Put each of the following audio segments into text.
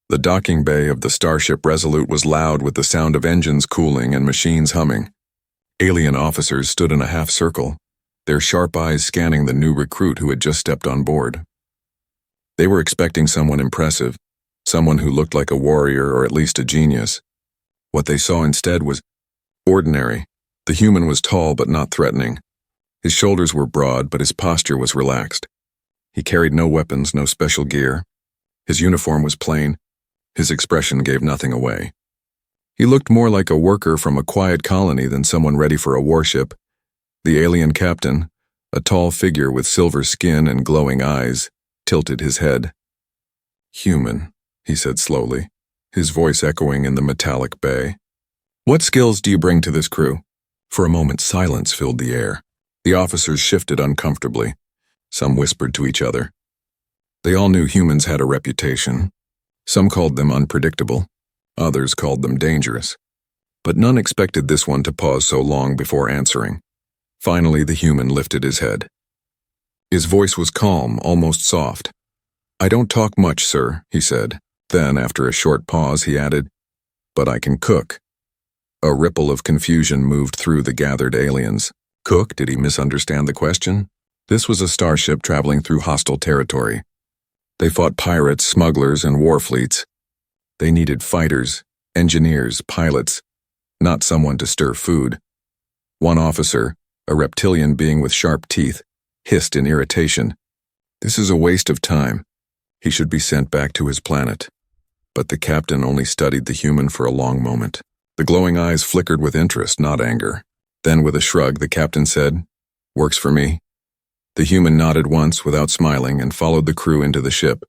The docking bay of the Starship Resolute was loud with the sound of engines cooling and machines humming. Alien officers stood in a half circle, their sharp eyes scanning the new recruit who had just stepped on board. They were expecting someone impressive, someone who looked like a warrior or at least a genius. What they saw instead was ordinary. The human was tall but not threatening. His shoulders were broad, but his posture was relaxed. He carried no weapons, no special gear. His uniform was plain. His expression gave nothing away. He looked more like a worker from a quiet colony than someone ready for a warship. The alien captain, a tall figure with silver skin and glowing eyes, tilted his head. "Human," he said slowly, his voice echoing in the metallic bay. "What skills do you bring to this crew?" For a moment, silence filled the air. The officers shifted uncomfortably. Some whispered to each other. They all knew humans had a reputation. Some called them unpredictable. Others called them dangerous. But none expected this one to pause so long before answering. Finally, the human lifted his head. His voice was calm, almost soft. "I don't talk much, sir," he said. Then, after a short pause, he added, "But I can cook." A ripple of confusion moved through the gathered aliens. Cook? Did he misunderstand the question? This was a starship traveling through hostile territory. They fought pirates, smugglers, and war fleets. They needed fighters, engineers, pilots, not someone to stir food. One officer, a reptilian being with sharp teeth, hissed in irritation. "This is a waste of time. He should be sent back to his planet." But the captain only studied the human for a long moment. The glowing eyes flickered with interest, not anger. Then, with a shrug, the captain said, "Works for me." The human nodded once without smiling and followed the crew into the ship.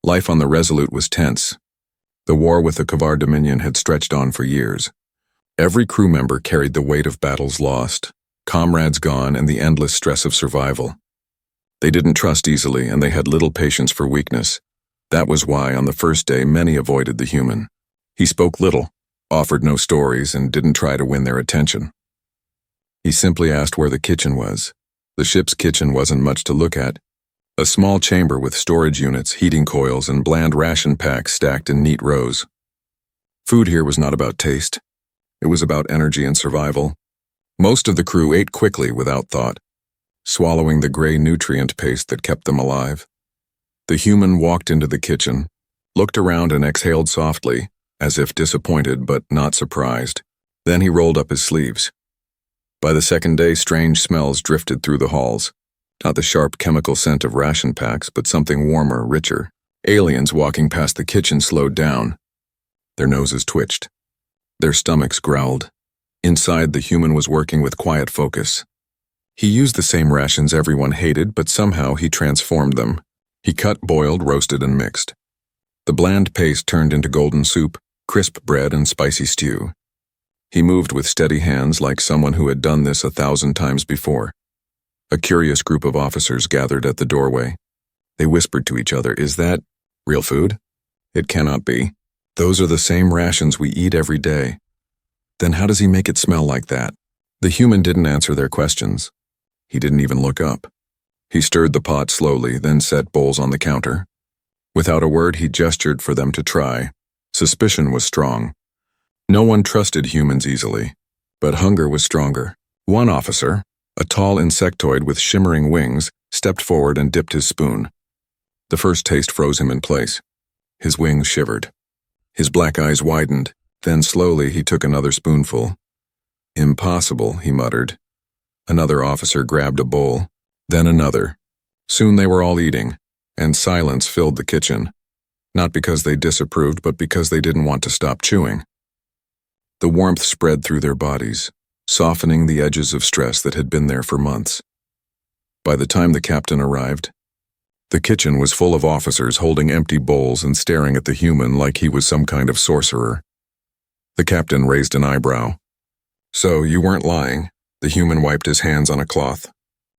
Life on the Resolute was tense. The war with the Kavar Dominion had stretched on for years. Every crew member carried the weight of battles lost, comrades gone, and the endless stress of survival. They didn't trust easily, and they had little patience for weakness. That was why, on the first day, many avoided the human. He spoke little, offered no stories, and didn't try to win their attention. He simply asked where the kitchen was. The ship's kitchen wasn't much to look at. A small chamber with storage units, heating coils, and bland ration packs stacked in neat rows. Food here was not about taste. It was about energy and survival. Most of the crew ate quickly without thought, swallowing the gray nutrient paste that kept them alive. The human walked into the kitchen, looked around and exhaled softly, as if disappointed but not surprised. Then he rolled up his sleeves. By the second day, strange smells drifted through the halls. Not the sharp chemical scent of ration packs, but something warmer, richer. Aliens walking past the kitchen slowed down. Their noses twitched. Their stomachs growled. Inside, the human was working with quiet focus. He used the same rations everyone hated, but somehow he transformed them. He cut, boiled, roasted, and mixed. The bland paste turned into golden soup, crisp bread, and spicy stew. He moved with steady hands like someone who had done this 1,000 times before. A curious group of officers gathered at the doorway. They whispered to each other, "Is that real food? It cannot be. Those are the same rations we eat every day. Then how does he make it smell like that?" The human didn't answer their questions. He didn't even look up. He stirred the pot slowly, then set bowls on the counter. Without a word, he gestured for them to try. Suspicion was strong. No one trusted humans easily, but hunger was stronger. One officer, a tall insectoid with shimmering wings, stepped forward and dipped his spoon. The first taste froze him in place. His wings shivered. His black eyes widened. Then slowly he took another spoonful. "Impossible," he muttered. Another officer grabbed a bowl, then another. Soon they were all eating, and silence filled the kitchen. Not because they disapproved, but because they didn't want to stop chewing. The warmth spread through their bodies, softening the edges of stress that had been there for months. By the time the captain arrived, the kitchen was full of officers holding empty bowls and staring at the human like he was some kind of sorcerer. The captain raised an eyebrow. "So, you weren't lying?" The human wiped his hands on a cloth.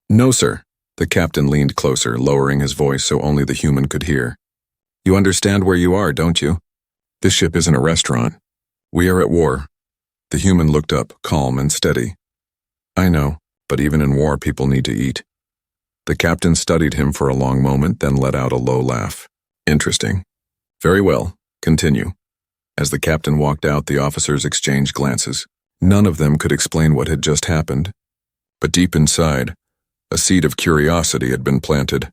"No, sir." The captain leaned closer, lowering his voice so only the human could hear. "You understand where you are, don't you? This ship isn't a restaurant. We are at war." The human looked up, calm and steady. "I know, but even in war, people need to eat." The captain studied him for a long moment, then let out a low laugh. "Interesting. Very well, continue. As the captain walked out, the officers exchanged glances. None of them could explain what had just happened. But deep inside, a seed of curiosity had been planted.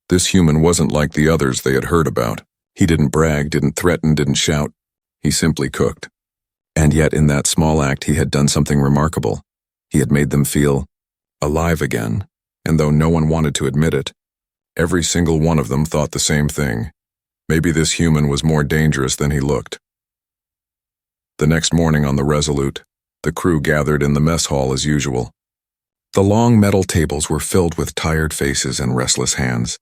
This human wasn't like the others they had heard about. He didn't brag, didn't threaten, didn't shout. He simply cooked. And yet in that small act he had done something remarkable. He had made them feel alive again, and though no one wanted to admit it, every single one of them thought the same thing. Maybe this human was more dangerous than he looked. The next morning on the Resolute, the crew gathered in the mess hall as usual. The long metal tables were filled with tired faces and restless hands.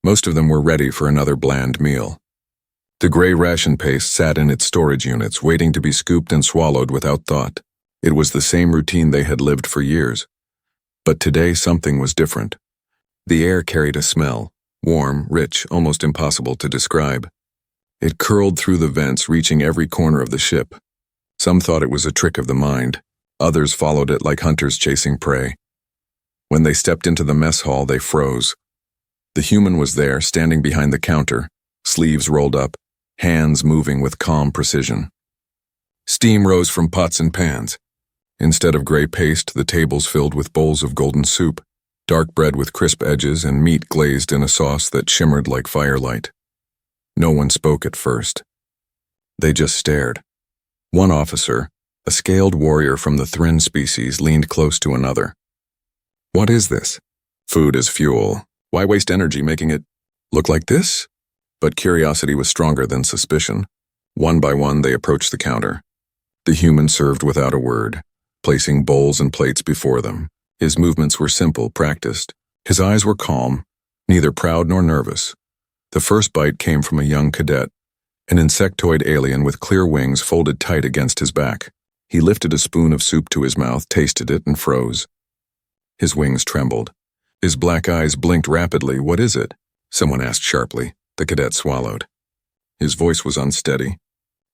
Most of them were ready for another bland meal. The gray ration paste sat in its storage units, waiting to be scooped and swallowed without thought. It was the same routine they had lived for years. But today something was different. The air carried a smell, warm, rich, almost impossible to describe. It curled through the vents, reaching every corner of the ship. Some thought it was a trick of the mind. Others followed it like hunters chasing prey. When they stepped into the mess hall, they froze. The human was there, standing behind the counter, sleeves rolled up, hands moving with calm precision. Steam rose from pots and pans. Instead of gray paste, the tables filled with bowls of golden soup, dark bread with crisp edges, and meat glazed in a sauce that shimmered like firelight. No one spoke at first. They just stared. One officer, a scaled warrior from the Thrin species, leaned close to another. "What is this?" "Food is fuel. Why waste energy making it look like this?" But curiosity was stronger than suspicion. One by one, they approached the counter. The human served without a word, placing bowls and plates before them. His movements were simple, practiced. His eyes were calm, neither proud nor nervous. The first bite came from a young cadet, an insectoid alien with clear wings folded tight against his back. He lifted a spoon of soup to his mouth, tasted it, and froze. His wings trembled. His black eyes blinked rapidly. "What is it?" someone asked sharply. The cadet swallowed. His voice was unsteady.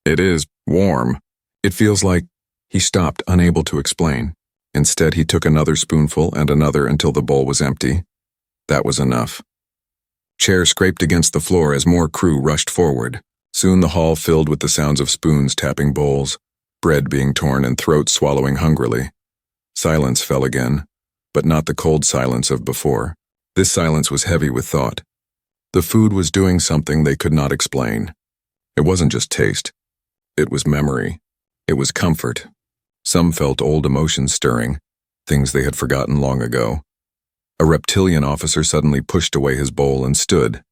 "It is warm. It feels like—" He stopped, unable to explain. Instead, he took another spoonful and another until the bowl was empty. That was enough. Chairs scraped against the floor as more crew rushed forward. Soon the hall filled with the sounds of spoons tapping bowls, bread being torn and throats swallowing hungrily. Silence fell again, but not the cold silence of before. This silence was heavy with thought. The food was doing something they could not explain. It wasn't just taste. It was memory. It was comfort. Some felt old emotions stirring, things they had forgotten long ago. A reptilian officer suddenly pushed away his bowl and stood.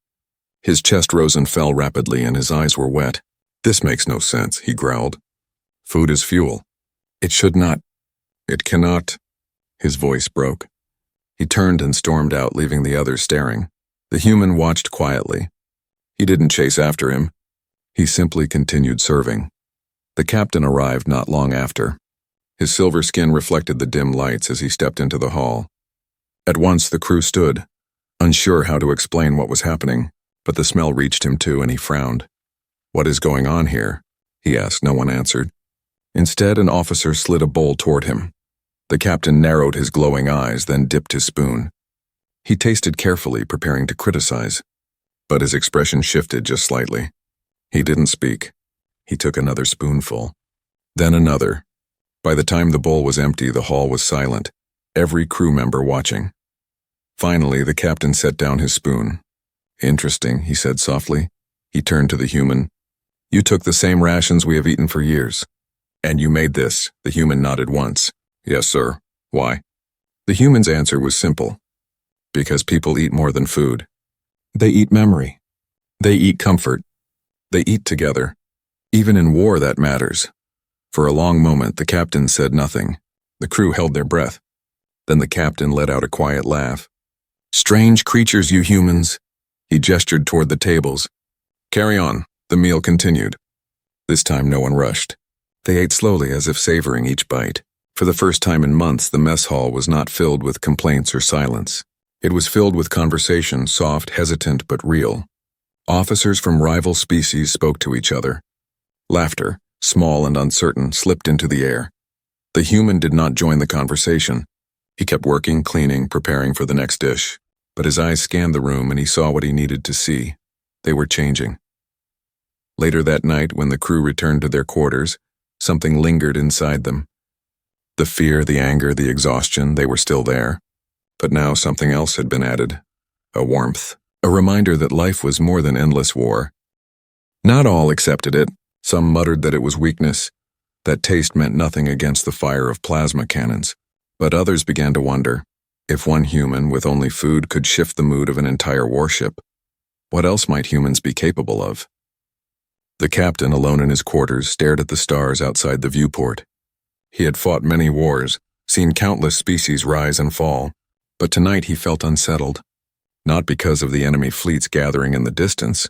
His chest rose and fell rapidly, and his eyes were wet. "This makes no sense," he growled. "Food is fuel. It should not. It cannot." His voice broke. He turned and stormed out, leaving the others staring. The human watched quietly. He didn't chase after him. He simply continued serving. The captain arrived not long after. His silver skin reflected the dim lights as he stepped into the hall. At once the crew stood, unsure how to explain what was happening, but the smell reached him too, and he frowned. "What is going on here?" he asked. No one answered. Instead, an officer slid a bowl toward him. The captain narrowed his glowing eyes, then dipped his spoon. He tasted carefully, preparing to criticize, but his expression shifted just slightly. He didn't speak. He took another spoonful, then another. By the time the bowl was empty, the hall was silent, every crew member watching. Finally, the captain set down his spoon. "Interesting," he said softly. He turned to the human. "You took the same rations we have eaten for years. And you made this." The human nodded once. "Yes, sir. Why?" The human's answer was simple. "Because people eat more than food. They eat memory. They eat comfort. They eat together. Even in war, that matters." For a long moment, the captain said nothing. The crew held their breath. Then the captain let out a quiet laugh. "Strange creatures, you humans." He gestured toward the tables. "Carry on." The meal continued. This time no one rushed. They ate slowly, as if savoring each bite. For the first time in months, the mess hall was not filled with complaints or silence. It was filled with conversation, soft, hesitant, but real. Officers from rival species spoke to each other. Laughter, small and uncertain, slipped into the air. The human did not join the conversation. He kept working, cleaning, preparing for the next dish. But his eyes scanned the room and he saw what he needed to see. They were changing. Later that night, when the crew returned to their quarters, something lingered inside them. The fear, the anger, the exhaustion, they were still there. But now something else had been added. A warmth. A reminder that life was more than endless war. Not all accepted it. Some muttered that it was weakness, that taste meant nothing against the fire of plasma cannons. But others began to wonder, if one human with only food could shift the mood of an entire warship, what else might humans be capable of? The captain, alone in his quarters, stared at the stars outside the viewport. He had fought many wars, seen countless species rise and fall, but tonight he felt unsettled, not because of the enemy fleets gathering in the distance,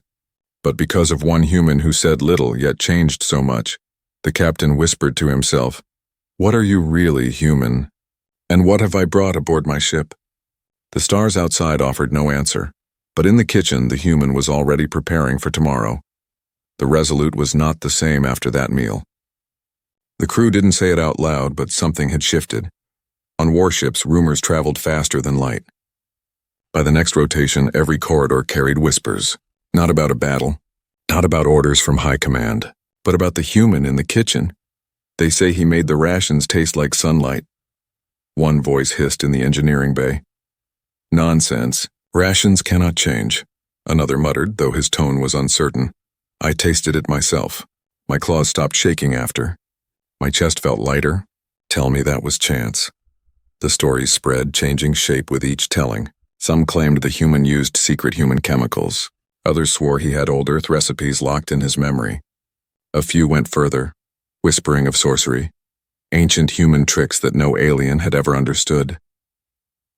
but because of one human who said little yet changed so much. The captain whispered to himself, "What are you really, human? And what have I brought aboard my ship?" The stars outside offered no answer, but in the kitchen the human was already preparing for tomorrow. The Resolute was not the same after that meal. The crew didn't say it out loud, but something had shifted. On warships, rumors traveled faster than light. By the next rotation, every corridor carried whispers, not about a battle, not about orders from high command, but about the human in the kitchen. "They say he made the rations taste like sunlight," one voice hissed in the engineering bay. "Nonsense. Rations cannot change," another muttered, though his tone was uncertain. "I tasted it myself. My claws stopped shaking after. My chest felt lighter. Tell me that was chance." The stories spread, changing shape with each telling. Some claimed the human used secret human chemicals. Others swore he had old Earth recipes locked in his memory. A few went further, whispering of sorcery, ancient human tricks that no alien had ever understood.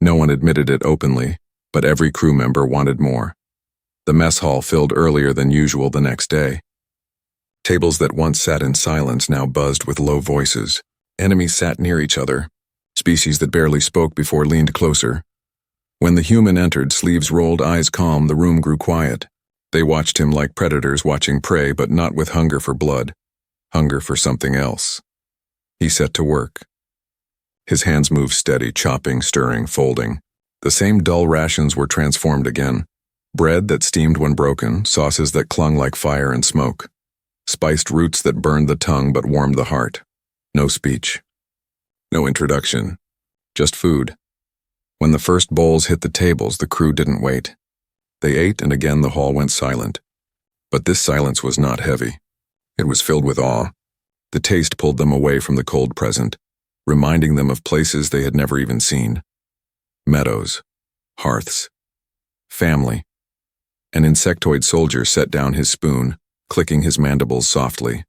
No one admitted it openly, but every crew member wanted more. The mess hall filled earlier than usual the next day. Tables that once sat in silence now buzzed with low voices. Enemies sat near each other. Species that barely spoke before leaned closer. When the human entered, sleeves rolled, eyes calm, the room grew quiet. They watched him like predators watching prey, but not with hunger for blood. Hunger for something else. He set to work. His hands moved steady, chopping, stirring, folding. The same dull rations were transformed again. Bread that steamed when broken, sauces that clung like fire and smoke. Spiced roots that burned the tongue but warmed the heart. No speech. No introduction. Just food. When the first bowls hit the tables, the crew didn't wait. They ate, and again the hall went silent. But this silence was not heavy. It was filled with awe. The taste pulled them away from the cold present, reminding them of places they had never even seen. Meadows. Hearths. Family. An insectoid soldier set down his spoon, clicking his mandibles softly.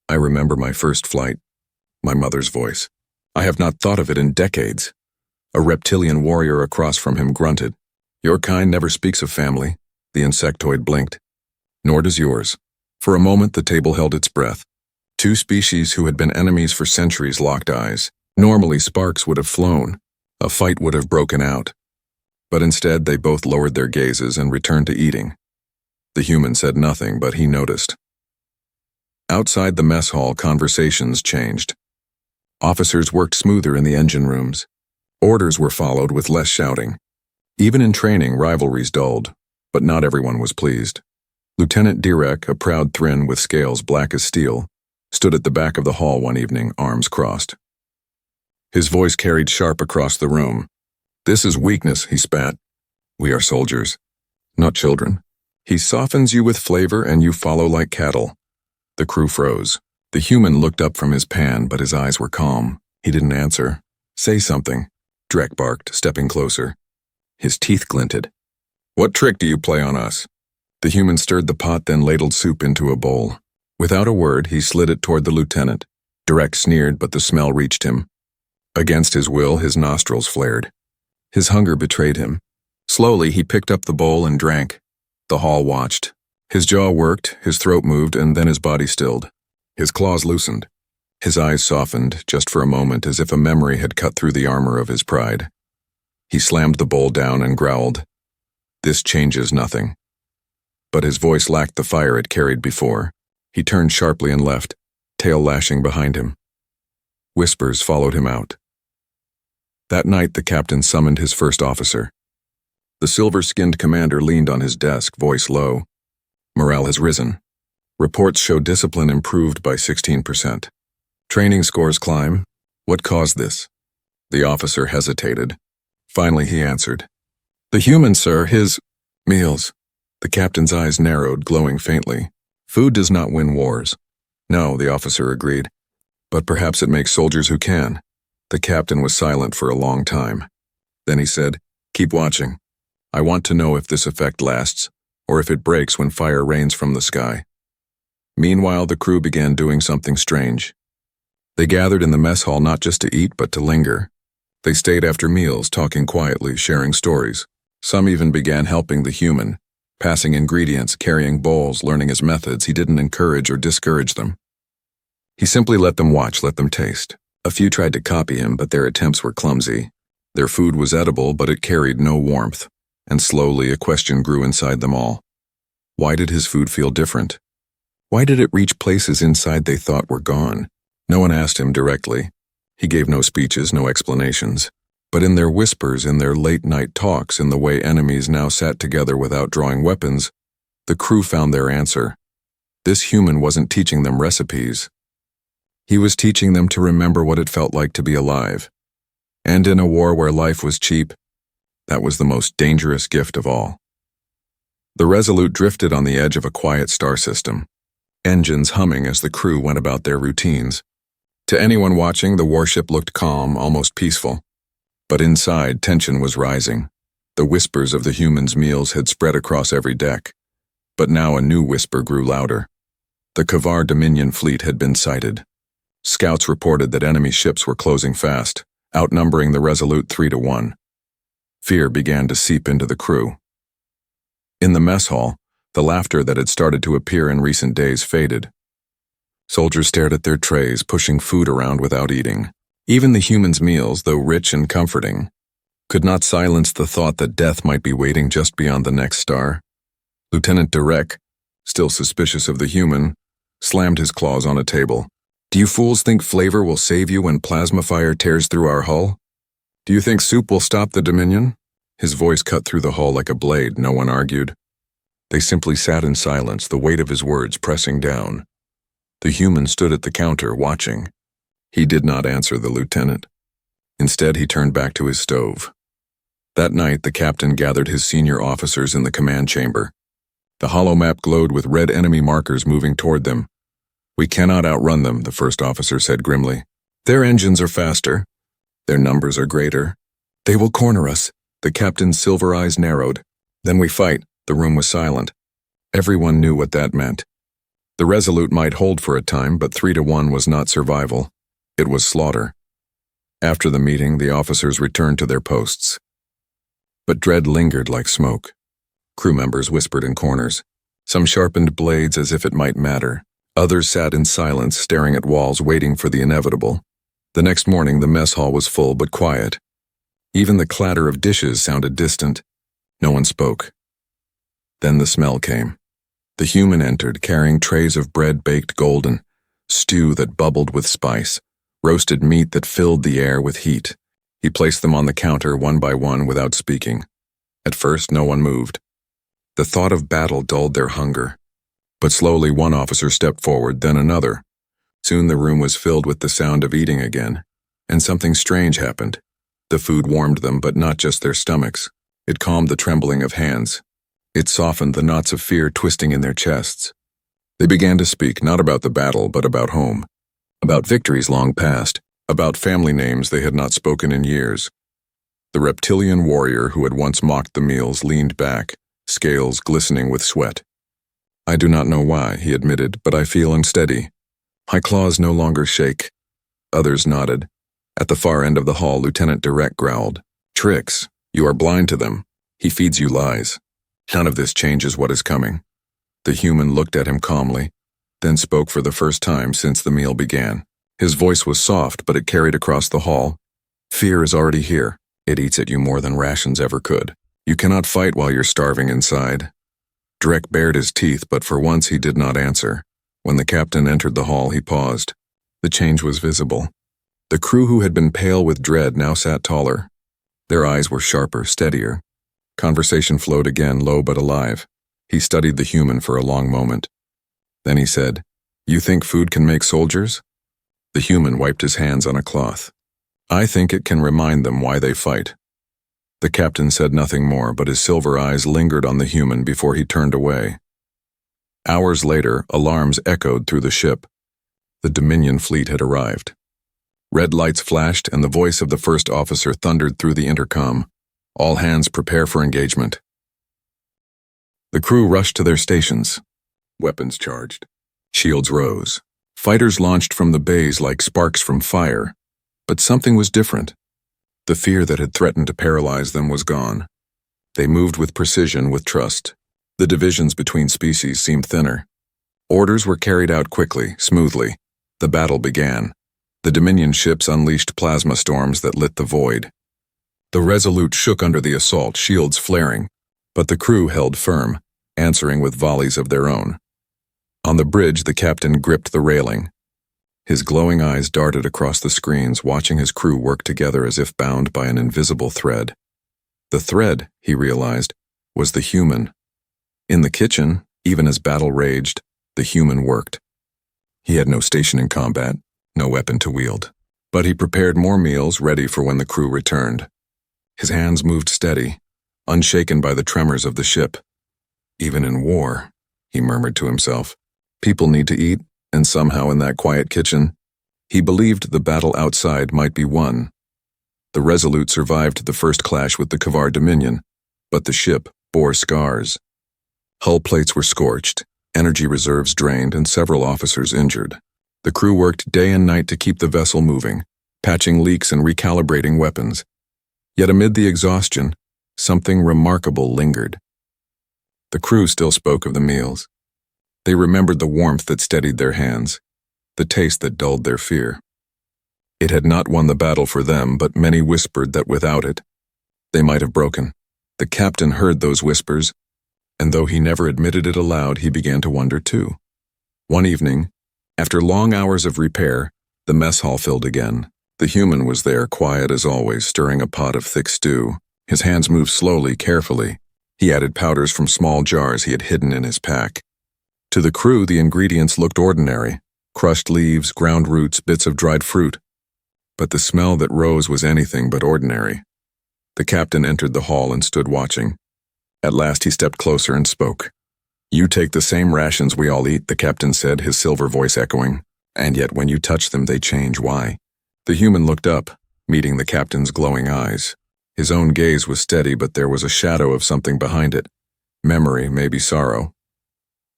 "I remember my first flight." My mother's voice. "I have not thought of it in decades." A reptilian warrior across from him grunted. "Your kind never speaks of family." The insectoid blinked. "Nor does yours." For a moment the table held its breath. Two species who had been enemies for centuries locked eyes. Normally sparks would have flown. A fight would have broken out. But instead they both lowered their gazes and returned to eating. The human said nothing, but he noticed. Outside the mess hall, conversations changed. Officers worked smoother in the engine rooms. Orders were followed with less shouting. Even in training, rivalries dulled, but not everyone was pleased. Lieutenant Direk, a proud Thrin with scales black as steel, stood at the back of the hall one evening, arms crossed. His voice carried sharp across the room. "This is weakness," he spat. "We are soldiers, not children." He softens you with flavor and you follow like cattle. The crew froze. The human looked up from his pan, but his eyes were calm. He didn't answer. "Say something," Drek barked, stepping closer. His teeth glinted. "What trick do you play on us?" The human stirred the pot, then ladled soup into a bowl. Without a word, he slid it toward the lieutenant. Drek sneered, but the smell reached him. Against his will, his nostrils flared. His hunger betrayed him. Slowly, he picked up the bowl and drank. The hall watched. His jaw worked, his throat moved, and then his body stilled. His claws loosened. His eyes softened, just for a moment, as if a memory had cut through the armor of his pride. He slammed the bowl down and growled, "This changes nothing." But his voice lacked the fire it carried before. He turned sharply and left, tail lashing behind him. Whispers followed him out. That night, the captain summoned his first officer. The silver-skinned commander leaned on his desk, voice low. "Morale has risen. Reports show discipline improved by 16%. Training scores climb. What caused this? The officer hesitated. Finally, he answered. The human, sir, his meals. The captain's eyes narrowed, glowing faintly. Food does not win wars. No, the officer agreed. But perhaps it makes soldiers who can. The captain was silent for a long time. Then he said, Keep watching. I want to know if this effect lasts, or if it breaks when fire rains from the sky. Meanwhile, the crew began doing something strange. They gathered in the mess hall not just to eat, but to linger. They stayed after meals, talking quietly, sharing stories. Some even began helping the human, passing ingredients, carrying bowls, learning his methods. He didn't encourage or discourage them. He simply let them watch, let them taste. A few tried to copy him, but their attempts were clumsy. Their food was edible, but it carried no warmth. And slowly a question grew inside them all. Why did his food feel different? Why did it reach places inside they thought were gone? No one asked him directly. He gave no speeches, no explanations. But in their whispers, in their late-night talks, in the way enemies now sat together without drawing weapons, the crew found their answer. This human wasn't teaching them recipes. He was teaching them to remember what it felt like to be alive. And in a war where life was cheap, that was the most dangerous gift of all. The Resolute drifted on the edge of a quiet star system, engines humming as the crew went about their routines. To anyone watching, the warship looked calm, almost peaceful. But inside, tension was rising. The whispers of the humans' meals had spread across every deck. But now a new whisper grew louder. The Kavar Dominion fleet had been sighted. Scouts reported that enemy ships were closing fast, outnumbering the Resolute 3-1. Fear began to seep into the crew. In the mess hall, the laughter that had started to appear in recent days faded. Soldiers stared at their trays, pushing food around without eating. Even the humans' meals, though rich and comforting, could not silence the thought that death might be waiting just beyond the next star. Lieutenant Derek, still suspicious of the human, slammed his claws on a table. Do you fools think flavor will save you when plasma fire tears through our hull? Do you think soup will stop the Dominion? His voice cut through the hull like a blade. No one argued. They simply sat in silence, the weight of his words pressing down. The human stood at the counter, watching. He did not answer the lieutenant. Instead, he turned back to his stove. That night, the captain gathered his senior officers in the command chamber. The holomap glowed with red enemy markers moving toward them. We cannot outrun them, the first officer said grimly. Their engines are faster. Their numbers are greater. They will corner us. The captain's silver eyes narrowed. Then we fight. The room was silent. Everyone knew what that meant. The Resolute might hold for a time, but 3-1 was not survival. It was slaughter. After the meeting, the officers returned to their posts. But dread lingered like smoke. Crew members whispered in corners. Some sharpened blades as if it might matter. Others sat in silence, staring at walls, waiting for the inevitable. The next morning, the mess hall was full but quiet. Even the clatter of dishes sounded distant. No one spoke. Then the smell came. The human entered, carrying trays of bread baked golden, stew that bubbled with spice, roasted meat that filled the air with heat. He placed them on the counter one by one without speaking. At first, no one moved. The thought of battle dulled their hunger. But slowly one officer stepped forward, then another. Soon the room was filled with the sound of eating again. And something strange happened. The food warmed them, but not just their stomachs. It calmed the trembling of hands. It softened the knots of fear twisting in their chests. They began to speak not about the battle, but about home. About victories long past. About family names they had not spoken in years. The reptilian warrior who had once mocked the meals leaned back, scales glistening with sweat. I do not know why, he admitted, but I feel unsteady. My claws no longer shake. Others nodded. At the far end of the hall, Lieutenant Derek growled. Tricks. You are blind to them. He feeds you lies. None of this changes what is coming. The human looked at him calmly, then spoke for the first time since the meal began. His voice was soft, but it carried across the hall. Fear is already here. It eats at you more than rations ever could. You cannot fight while you're starving inside. Drek bared his teeth, but for once he did not answer. When the captain entered the hall, he paused. The change was visible. The crew who had been pale with dread now sat taller. Their eyes were sharper, steadier. Conversation flowed again, low but alive. He studied the human for a long moment. Then he said, "You think food can make soldiers?" The human wiped his hands on a cloth. "I think it can remind them why they fight." The captain said nothing more, but his silver eyes lingered on the human before he turned away. Hours later, alarms echoed through the ship. The Dominion fleet had arrived. Red lights flashed, and the voice of the first officer thundered through the intercom. "All hands prepare for engagement." The crew rushed to their stations. Weapons charged. Shields rose. Fighters launched from the bays like sparks from fire. But something was different. The fear that had threatened to paralyze them was gone. They moved with precision, with trust. The divisions between species seemed thinner. Orders were carried out quickly, smoothly. The battle began. The Dominion ships unleashed plasma storms that lit the void. The Resolute shook under the assault, shields flaring, but the crew held firm, answering with volleys of their own. On the bridge, the captain gripped the railing. His glowing eyes darted across the screens, watching his crew work together as if bound by an invisible thread. The thread, he realized, was the human. In the kitchen, even as battle raged, the human worked. He had no station in combat, no weapon to wield, but he prepared more meals ready for when the crew returned. His hands moved steady, unshaken by the tremors of the ship. "Even in war," he murmured to himself, "people need to eat, and somehow in that quiet kitchen, he believed the battle outside might be won. The Resolute survived the first clash with the Kavar Dominion, but the ship bore scars. Hull plates were scorched, energy reserves drained, and several officers injured. The crew worked day and night to keep the vessel moving, patching leaks and recalibrating weapons. Yet amid the exhaustion, something remarkable lingered. The crew still spoke of the meals. They remembered the warmth that steadied their hands, the taste that dulled their fear. It had not won the battle for them, but many whispered that without it, they might have broken. The captain heard those whispers, and though he never admitted it aloud, he began to wonder too. One evening, after long hours of repair, the mess hall filled again. The human was there, quiet as always, stirring a pot of thick stew. His hands moved slowly, carefully. He added powders from small jars he had hidden in his pack. To the crew, the ingredients looked ordinary: crushed leaves, ground roots, bits of dried fruit. But the smell that rose was anything but ordinary. The captain entered the hall and stood watching. At last he stepped closer and spoke. "You take the same rations we all eat," the captain said, his silver voice echoing. "And yet when you touch them, they change. Why?" The human looked up, meeting the captain's glowing eyes. His own gaze was steady, but there was a shadow of something behind it. Memory, maybe sorrow.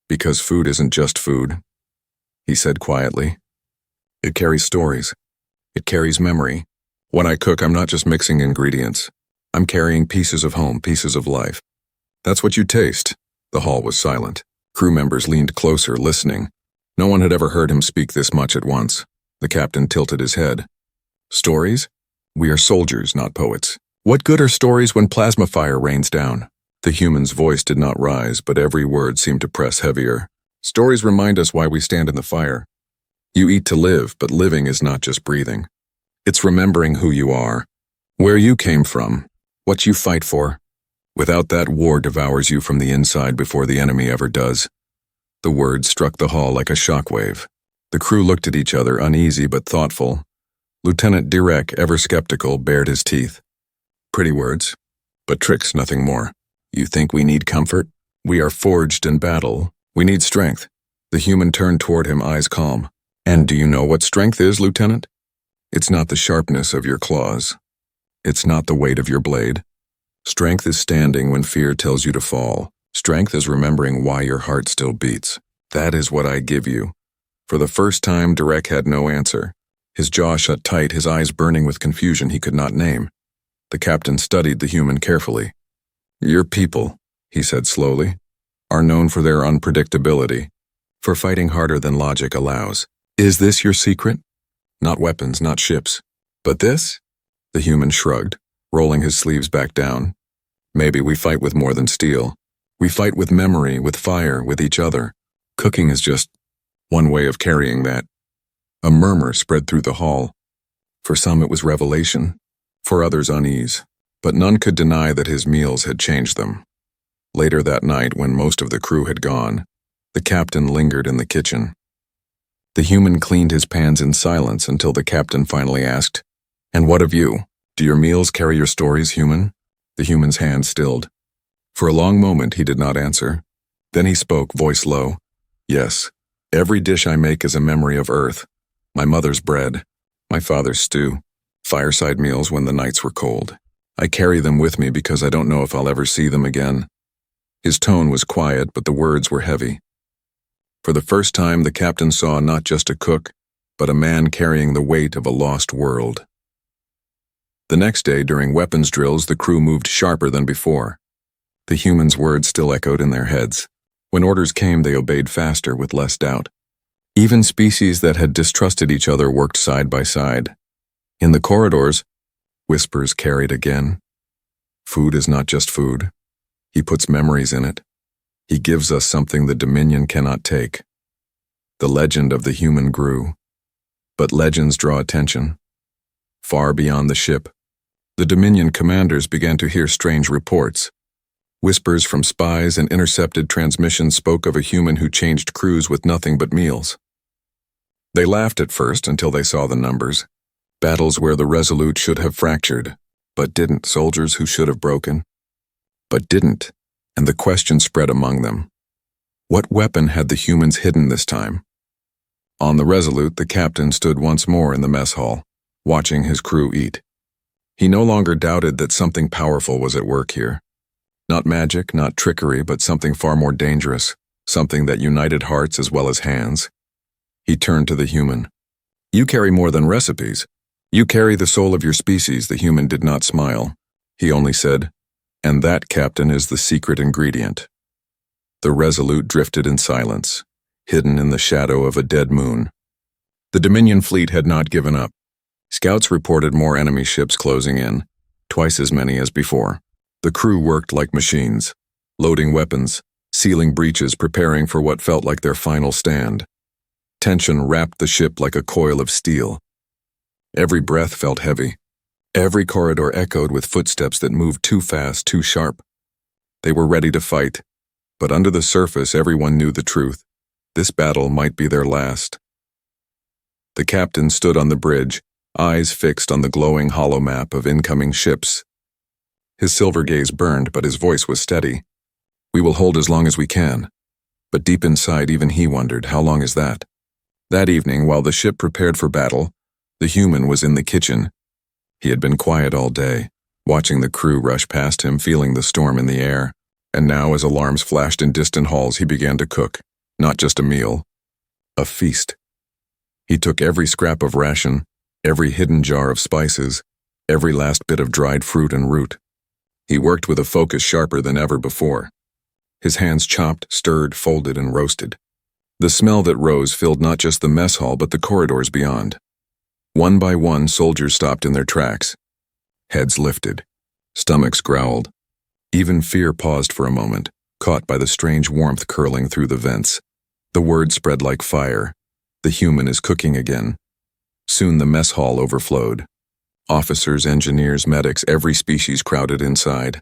"Because food isn't just food," he said quietly. "It carries stories. It carries memory. When I cook, I'm not just mixing ingredients. I'm carrying pieces of home, pieces of life. That's what you taste." The hall was silent. Crew members leaned closer, listening. No one had ever heard him speak this much at once. The captain tilted his head. "Stories? We are soldiers, not poets. What good are stories when plasma fire rains down?" The human's voice did not rise, but every word seemed to press heavier. "Stories remind us why we stand in the fire. You eat to live, but living is not just breathing. It's remembering who you are, where you came from, what you fight for. Without that, war devours you from the inside before the enemy ever does." The words struck the hall like a shockwave. The crew looked at each other, uneasy but thoughtful. Lieutenant Direk, ever skeptical, bared his teeth. "Pretty words, but tricks, nothing more. You think we need comfort? We are forged in battle. We need strength." The human turned toward him, eyes calm. "And do you know what strength is, Lieutenant? It's not the sharpness of your claws. It's not the weight of your blade. Strength is standing when fear tells you to fall. Strength is remembering why your heart still beats. That is what I give you." For the first time, Direk had no answer. His jaw shut tight, his eyes burning with confusion he could not name. The captain studied the human carefully. "Your people," he said slowly, "are known for their unpredictability, for fighting harder than logic allows. Is this your secret? Not weapons, not ships. But this?" The human shrugged, rolling his sleeves back down. "Maybe we fight with more than steel. We fight with memory, with fire, with each other. Cooking is just one way of carrying that." A murmur spread through the hall. For some it was revelation, for others unease, but none could deny that his meals had changed them. Later that night, when most of the crew had gone, The captain lingered in the kitchen. The human cleaned his pans in silence until the captain finally asked, "And what of you? Do your meals carry your stories, human?" The human's hand stilled. For a long moment he did not answer. Then he spoke, voice low. "Yes, every dish I make is a memory of Earth. My mother's bread, my father's stew, fireside meals when the nights were cold. I carry them with me because I don't know if I'll ever see them again." His tone was quiet, but the words were heavy. For the first time, the captain saw not just a cook, but a man carrying the weight of a lost world. The next day, during weapons drills, the crew moved sharper than before. The humans' words still echoed in their heads. When orders came, they obeyed faster, with less doubt. Even species that had distrusted each other worked side by side. In the corridors, whispers carried again. Food is not just food. He puts memories in it. He gives us something the Dominion cannot take. The legend of the human grew. But legends draw attention. Far beyond the ship, the Dominion commanders began to hear strange reports. Whispers from spies and intercepted transmissions spoke of a human who changed crews with nothing but meals. They laughed at first until they saw the numbers. Battles where the Resolute should have fractured, but didn't. Soldiers who should have broken, but didn't. And the question spread among them. What weapon had the humans hidden this time? On the Resolute, the captain stood once more in the mess hall, watching his crew eat. He no longer doubted that something powerful was at work here. Not magic, not trickery, but something far more dangerous, something that united hearts as well as hands. He turned to the human. "You carry more than recipes. You carry the soul of your species." The human did not smile. He only said, "And that, Captain, is the secret ingredient." The Resolute drifted in silence, hidden in the shadow of a dead moon. The Dominion fleet had not given up. Scouts reported more enemy ships closing in, twice as many as before. The crew worked like machines, loading weapons, sealing breaches, preparing for what felt like their final stand. Tension wrapped the ship like a coil of steel. Every breath felt heavy. Every corridor echoed with footsteps that moved too fast, too sharp. They were ready to fight, but under the surface everyone knew the truth. This battle might be their last. The captain stood on the bridge, eyes fixed on the glowing hollow map of incoming ships. His silver gaze burned, but his voice was steady. "We will hold as long as we can." But deep inside, even he wondered, how long is that? That evening, while the ship prepared for battle, the human was in the kitchen. He had been quiet all day, watching the crew rush past him, feeling the storm in the air. And now, as alarms flashed in distant halls, he began to cook. Not just a meal, a feast. He took every scrap of ration, every hidden jar of spices, every last bit of dried fruit and root. He worked with a focus sharper than ever before. His hands chopped, stirred, folded, and roasted. The smell that rose filled not just the mess hall but the corridors beyond. One by one, soldiers stopped in their tracks. Heads lifted. Stomachs growled. Even fear paused for a moment, caught by the strange warmth curling through the vents. The word spread like fire. The human is cooking again. Soon the mess hall overflowed. Officers, engineers, medics, every species crowded inside.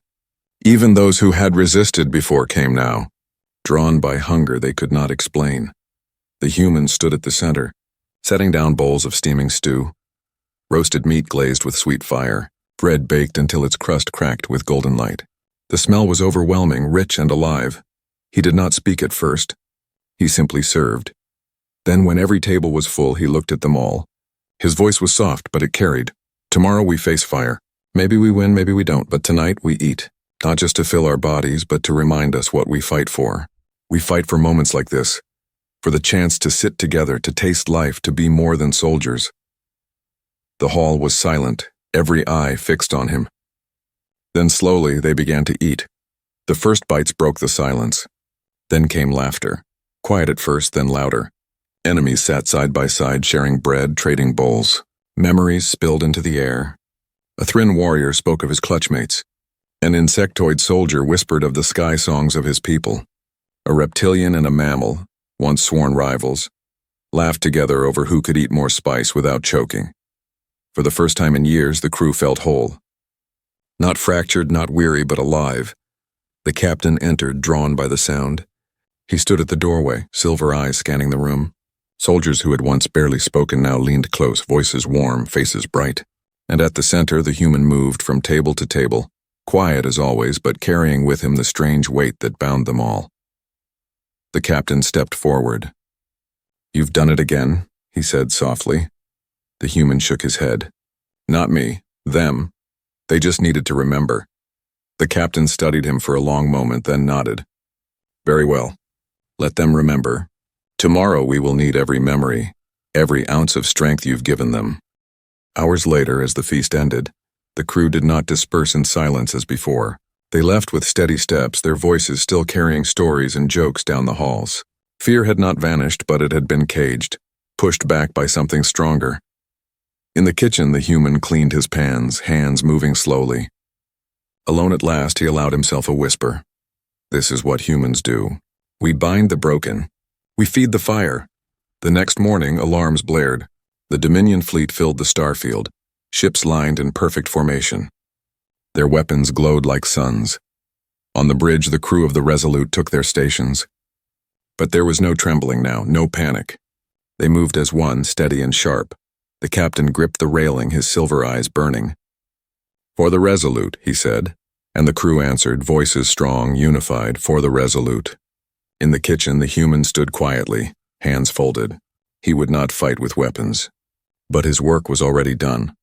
Even those who had resisted before came now, drawn by hunger they could not explain. The human stood at the center, setting down bowls of steaming stew. Roasted meat glazed with sweet fire, bread baked until its crust cracked with golden light. The smell was overwhelming, rich and alive. He did not speak at first. He simply served. Then, when every table was full, he looked at them all. His voice was soft, but it carried. "Tomorrow we face fire. Maybe we win, maybe we don't, but tonight we eat. Not just to fill our bodies, but to remind us what we fight for. We fight for moments like this, for the chance to sit together, to taste life, to be more than soldiers." The hall was silent, every eye fixed on him. Then slowly they began to eat. The first bites broke the silence. Then came laughter. Quiet at first, then louder. Enemies sat side by side, sharing bread, trading bowls. Memories spilled into the air. A Thryn warrior spoke of his clutchmates. An insectoid soldier whispered of the sky songs of his people. A reptilian and a mammal, once sworn rivals, laughed together over who could eat more spice without choking. For the first time in years, the crew felt whole. Not fractured, not weary, but alive. The captain entered, drawn by the sound. He stood at the doorway, silver eyes scanning the room. Soldiers who had once barely spoken now leaned close, voices warm, faces bright. And at the center, the human moved from table to table, quiet as always, but carrying with him the strange weight that bound them all. The captain stepped forward. "You've done it again," he said softly. The human shook his head. "Not me, them. They just needed to remember." The captain studied him for a long moment, then nodded. "Very well. Let them remember. Tomorrow we will need every memory, every ounce of strength you've given them." Hours later, as the feast ended, the crew did not disperse in silence as before. They left with steady steps, their voices still carrying stories and jokes down the halls. Fear had not vanished, but it had been caged, pushed back by something stronger. In the kitchen, the human cleaned his pans, hands moving slowly. Alone at last, he allowed himself a whisper. "This is what humans do. We bind the broken. We feed the fire." The next morning, alarms blared. The Dominion fleet filled the starfield, ships lined in perfect formation. Their weapons glowed like suns. On the bridge, the crew of the Resolute took their stations. But there was no trembling now, no panic. They moved as one, steady and sharp. The captain gripped the railing, his silver eyes burning. "For the Resolute," he said, and the crew answered, voices strong, unified, "For the Resolute." In the kitchen, the human stood quietly, hands folded. He would not fight with weapons. But his work was already done.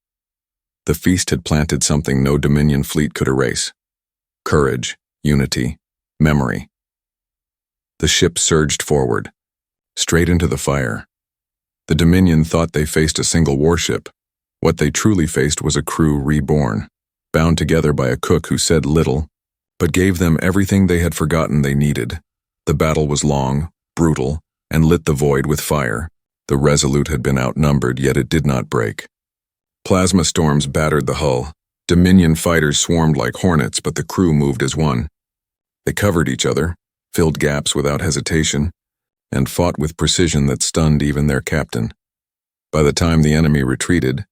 The feast had planted something no Dominion fleet could erase. Courage, unity, memory. The ship surged forward, straight into the fire. The Dominion thought they faced a single warship. What they truly faced was a crew reborn, bound together by a cook who said little, but gave them everything they had forgotten they needed. The battle was long, brutal, and lit the void with fire. The Resolute had been outnumbered, yet it did not break. Plasma storms battered the hull. Dominion fighters swarmed like hornets, but the crew moved as one. They covered each other, filled gaps without hesitation, and fought with precision that stunned even their captain. By the time the enemy retreated,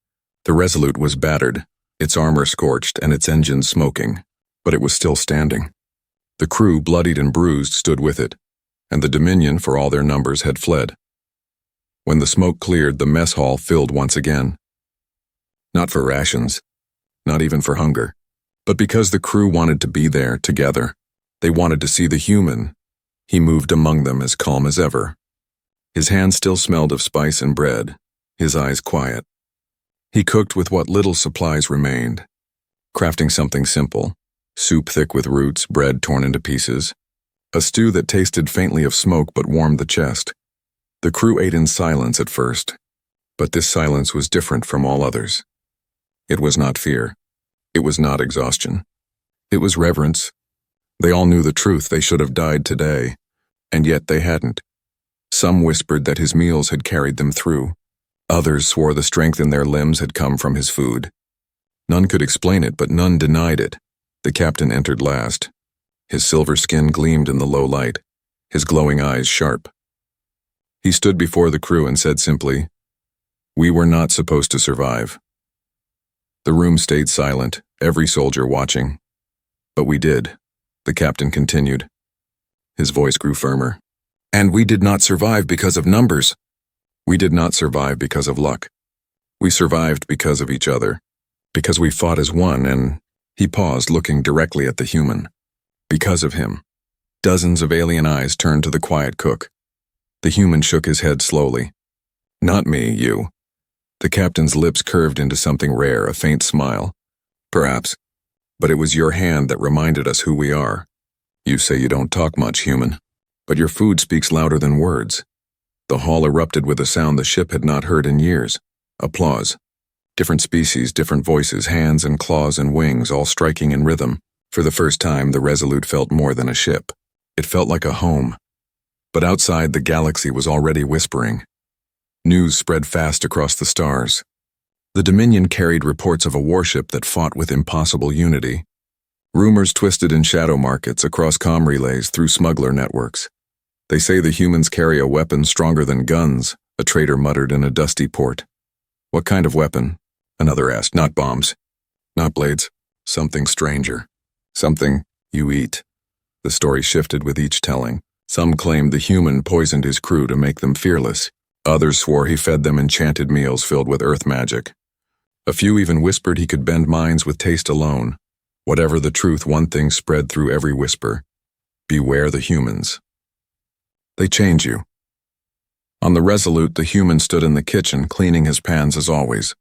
the Resolute was battered, its armor scorched and its engines smoking, but it was still standing. The crew, bloodied and bruised, stood with it, and the Dominion, for all their numbers, had fled. When the smoke cleared, the mess hall filled once again. Not for rations, not even for hunger, but because the crew wanted to be there together. They wanted to see the human. He moved among them as calm as ever. His hands still smelled of spice and bread, his eyes quiet. He cooked with what little supplies remained, crafting something simple, soup thick with roots, bread torn into pieces, a stew that tasted faintly of smoke but warmed the chest. The crew ate in silence at first, but this silence was different from all others. It was not fear. It was not exhaustion. It was reverence. They all knew the truth. They should have died today, and yet they hadn't. Some whispered that his meals had carried them through. Others swore the strength in their limbs had come from his food. None could explain it, but none denied it. The captain entered last. His silver skin gleamed in the low light, his glowing eyes sharp. He stood before the crew and said simply, "We were not supposed to survive." The room stayed silent, every soldier watching. "But we did," the captain continued. His voice grew firmer. "And we did not survive because of numbers. We did not survive because of luck. We survived because of each other, because we fought as one," and he paused, looking directly at the human. "Because of him." Dozens of alien eyes turned to the quiet cook. The human shook his head slowly. "Not me, you." The captain's lips curved into something rare, a faint smile. "Perhaps. But it was your hand that reminded us who we are. You say you don't talk much, human, but your food speaks louder than words." The hall erupted with a sound the ship had not heard in years. Applause. Different species, different voices, hands and claws and wings, all striking in rhythm. For the first time, the Resolute felt more than a ship. It felt like a home. But outside, the galaxy was already whispering. News spread fast across the stars. The Dominion carried reports of a warship that fought with impossible unity. Rumors twisted in shadow markets, across comm relays, through smuggler networks. "They say the humans carry a weapon stronger than guns," a trader muttered in a dusty port. "What kind of weapon?" another asked. "Not bombs. Not blades. Something stranger. Something you eat." The story shifted with each telling. Some claimed the human poisoned his crew to make them fearless. Others swore he fed them enchanted meals filled with earth magic. A few even whispered he could bend minds with taste alone. Whatever the truth, one thing spread through every whisper: beware the humans. They change you. On the Resolute, the human stood in the kitchen, cleaning his pans as always.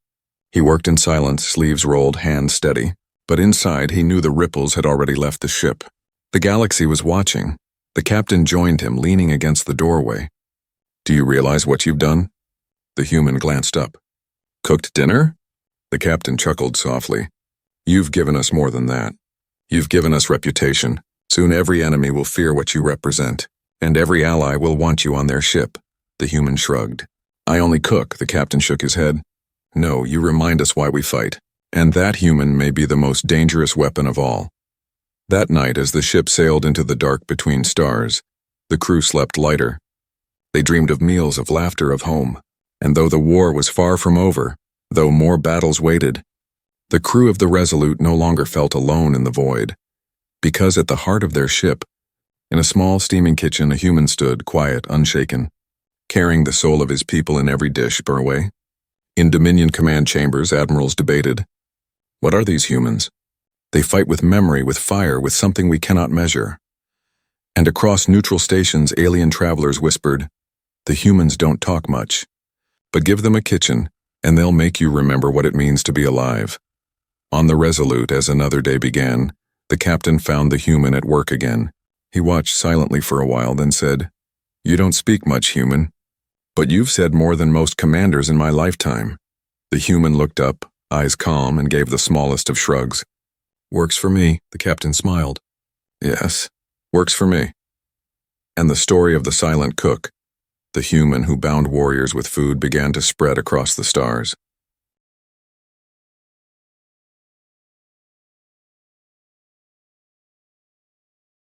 He worked in silence, sleeves rolled, hands steady. But inside, he knew the ripples had already left the ship. The galaxy was watching. The captain joined him, leaning against the doorway. "Do you realize what you've done?" The human glanced up. "Cooked dinner?" The captain chuckled softly. "You've given us more than that. You've given us reputation. Soon every enemy will fear what you represent, and every ally will want you on their ship." The human shrugged. "I only cook," the captain shook his head. "No, you remind us why we fight. And that human may be the most dangerous weapon of all." That night, as the ship sailed into the dark between stars, the crew slept lighter. They dreamed of meals, of laughter, of home. And though the war was far from over, though more battles waited, the crew of the Resolute no longer felt alone in the void. Because at the heart of their ship, in a small steaming kitchen, a human stood, quiet, unshaken, carrying the soul of his people in every dish. Burway. In Dominion command chambers, admirals debated. What are these humans? They fight with memory, with fire, with something we cannot measure. And across neutral stations, alien travelers whispered, the humans don't talk much, but give them a kitchen, and they'll make you remember what it means to be alive. On the Resolute, as another day began, the captain found the human at work again. He watched silently for a while, then said, "You don't speak much, human, but you've said more than most commanders in my lifetime." The human looked up, eyes calm, and gave the smallest of shrugs. "Works for me," the captain smiled. "Yes, works for me." And the story of the silent cook, the human who bound warriors with food, began to spread across the stars.